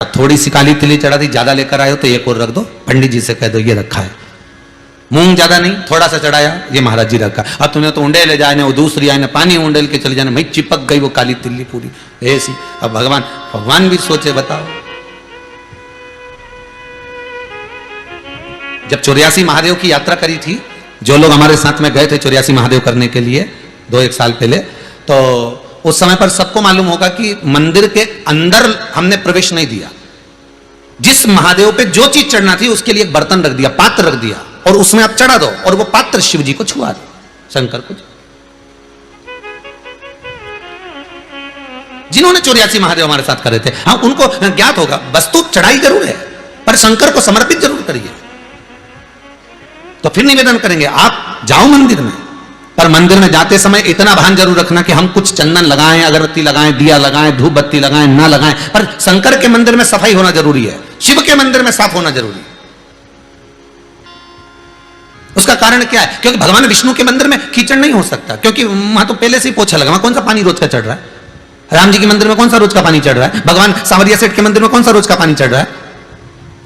अब थोड़ी सी काली तिली चढ़ा दी, ज्यादा लेकर आए हो तो एक और रख दो, पंडित जी से कह दो ये रखा है। मूंग ज्यादा नहीं, थोड़ा सा चढ़ाया, ये महाराज जी रखा। अब तुमने तो उंडे ले जाए, वो दूसरी आए, पानी उंडेल के चले जाने, भाई चिपक गई वो काली तिल्ली पूरी ऐसी। अब भगवान भी सोचे, बताओ। जब 84 महादेव की यात्रा करी थी, जो लोग हमारे साथ में गए थे 84 महादेव करने के लिए 2-1 साल पहले, तो उस समय पर सबको मालूम होगा कि मंदिर के अंदर हमने प्रवेश नहीं दिया। जिस महादेव पे जो चीज चढ़ना थी उसके लिए एक बर्तन रख दिया, पात्र रख दिया, और उसमें आप चढ़ा दो, और वो पात्र शिव जी को छुआ दो, शंकर को। जिन्होंने 84 महादेव हमारे साथ करे थे, हाँ, उनको ज्ञात होगा। वस्तु चढ़ाई जरूर है, पर शंकर को समर्पित जरूर करिए। तो फिर निवेदन करेंगे, आप जाओ मंदिर में, पर मंदिर में जाते समय इतना भान जरूर रखना कि हम कुछ चंदन लगाएं, अगरबत्ती लगाएं, दिया लगाएं, धूप बत्ती लगाएं, ना लगाएं, पर शंकर के मंदिर में सफाई होना जरूरी है, शिव के मंदिर में साफ होना जरूरी है। उसका कारण क्या है? क्योंकि भगवान विष्णु के मंदिर में कीचड़ नहीं हो सकता, क्योंकि वहां तो पहले से ही पोछा लगा, वहां कौन सा पानी रोज का चढ़ रहा है? राम जी के मंदिर में कौन सा रोज का पानी चढ़ रहा है? भगवान सांवरिया सेठ के मंदिर में कौन सा रोज का पानी चढ़ रहा है?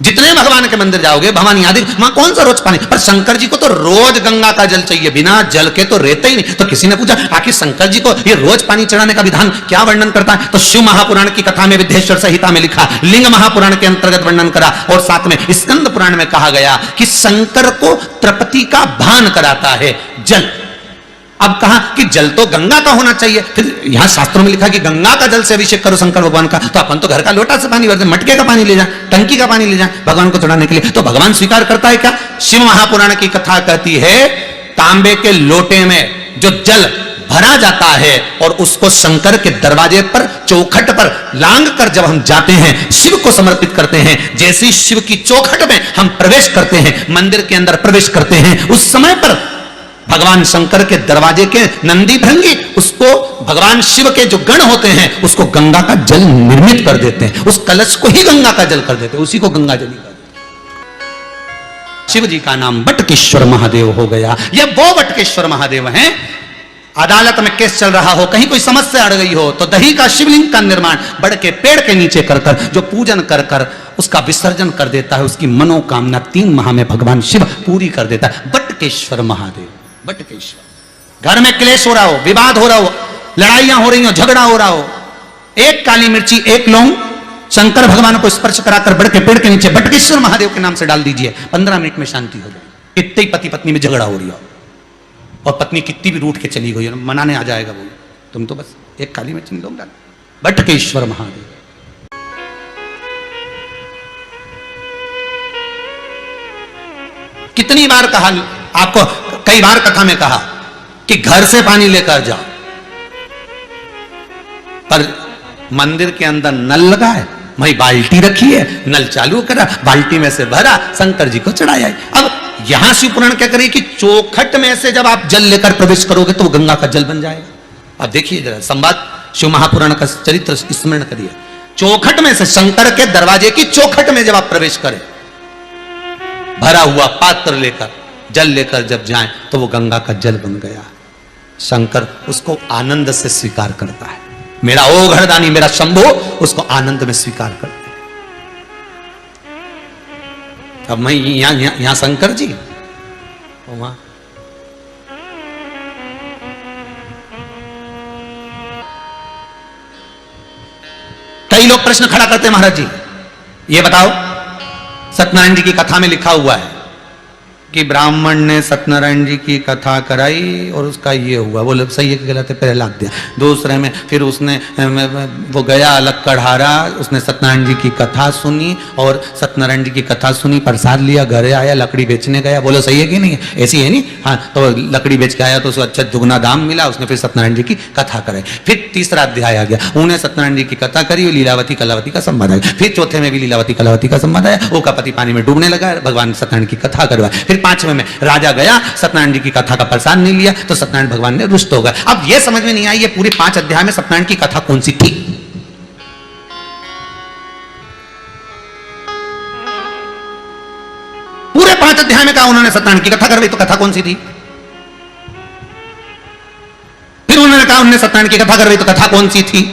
जितने भगवान के मंदिर जाओगे, भवानी आदि, वहां कौन सा रोज पानी? पर शंकर जी को तो रोज गंगा का जल चाहिए, बिना जल के तो रहते ही नहीं। तो किसी ने पूछा, आखिर शंकर जी को ये रोज पानी चढ़ाने का विधान क्या वर्णन करता है? तो शिव महापुराण की कथा में विद्येश्वर संहिता में लिखा, लिंग महापुराण के अंतर्गत वर्णन करा, और साथ में स्कंद पुराण में कहा गया कि शंकर को तृप्ति का भान कराता है जल। अब कहा कि जल तो गंगा का होना चाहिए, फिर यहां शास्त्रों में लिखा कि गंगा का जल से अभिषेक करो शंकर भगवान का। तो अपन तो घर का लोटा से पानी भरते, मटके का पानी ले जाए, टंकी का पानी ले जाए भगवान को चढ़ाने के लिए। तो भगवान स्वीकार करता है क्या? शिव महापुराण की कथा कहती है, तांबे के लोटे में जो जल भरा जाता है और उसको शंकर के दरवाजे पर, चौखट पर लांग कर जब हम जाते हैं, शिव को समर्पित करते हैं, जैसे ही शिव की चौखट में हम प्रवेश करते हैं, मंदिर के अंदर प्रवेश करते हैं, उस समय पर भगवान शंकर के दरवाजे के नंदी भृंगी उसको भगवान शिव के जो गण होते हैं उसको गंगा का जल निर्मित कर देते हैं, उस कलश को ही गंगा का जल कर देते हैं, उसी को गंगा जल कर देते हैं। शिव जी का नाम बटकेश्वर महादेव हो गया। यह वो बटकेश्वर महादेव हैं। अदालत में केस चल रहा हो, कहीं कोई समस्या अड़ गई हो, तो दही का शिवलिंग का निर्माण बड़ के पेड़ के नीचे कर कर, जो पूजन कर कर उसका विसर्जन कर देता है, उसकी मनोकामना 3 माह में भगवान शिव पूरी कर देता है। बटकेश्वर महादेव, बटकेश्वर। घर में क्लेश हो रहा हो, विवाद हो रहा हो, लड़ाइयां हो रही हो, झगड़ा हो रहा हो, एक काली मिर्ची, एक लौंग शंकर भगवान को स्पर्श कराकर बड़ के पेड़ के नीचे बटकेश्वर महादेव के नाम से डाल दीजिए, 15 मिनट में शांति हो जाए। कितने ही पति पत्नी में झगड़ा हो रही हो और पत्नी कितनी भी रूठ के चली गई, मनाने आ जाएगा वो, तुम तो बस एक काली मिर्ची लौंग डाल। बटकेश्वर महादेव। कितनी बार कहा आपको, कई बार कथा में कहा कि घर से पानी लेकर जाओ, पर मंदिर के अंदर नल लगा है, वही बाल्टी रखी है, नल चालू करा, बाल्टी में से भरा, शंकर जी को चढ़ाया। अब यहां शिव पुराण क्या करे कि चौखट में से जब आप जल लेकर प्रवेश करोगे तो वो गंगा का जल बन जाएगा। अब देखिए जरा संवाद, शिव महापुराण का चरित्र स्मरण करिए। चौखट में से, शंकर के दरवाजे की चौखट में जब आप प्रवेश करें, भरा हुआ पात्र लेकर, जल लेकर जब जाएं तो वो गंगा का जल बन गया। शंकर उसको आनंद से स्वीकार करता है। मेरा ओ घरदानी, मेरा शंभो, उसको आनंद में स्वीकार करते हैं। अब मैं यहां शंकर जी, वहां कई लोग प्रश्न खड़ा करते हैं, महाराज जी ये बताओ, सत्यनारायण जी की कथा में लिखा हुआ है कि ब्राह्मण ने सत्यनारायण जी की कथा कराई और उसका ये हुआ। वो लोग सही है कि गलत है, पहला दिया। दूसरे में फिर उसने वो गया लक्कड़हारा, उसने सत्यनारायण जी की कथा सुनी और सत्यनारायण जी की कथा सुनी, प्रसाद लिया, घरे आया, लकड़ी बेचने गया। बोलो सही है कि नहीं है? ऐसी है नहीं? हाँ, तो लकड़ी बेच के आया तो उसको अच्छा दुगना दाम मिला, उसने फिर सत्यनारायण जी की कथा कराई। फिर तीसरा अध्याय आ गया, उन्हें सत्यनारायण जी की कथा करी, लीलावती कलावती का संवाद आया। फिर चौथे में भी लीलावती कलावती का संवाद आया, वो का पति पानी में डूबने लगा, भगवान सत्यनारायण की कथा करवाई। फिर 5वें में राजा गया, सत्यनारायण जी की कथा का प्रसाद नहीं लिया तो सत्यनारायण भगवान ने रुष्ट हो गए। अब यह समझ में नहीं आई ये पूरे 5 अध्याय में सत्यनारायण की कथा कौन सी थी? पूरे 5 अध्याय में कहा उन्होंने सत्यनारायण की कथा करवाई, तो कथा कौन सी थी? फिर उन्होंने कहा उन्होंने सत्यनारायण की कथा करवाई, तो कथा कौन सी थी?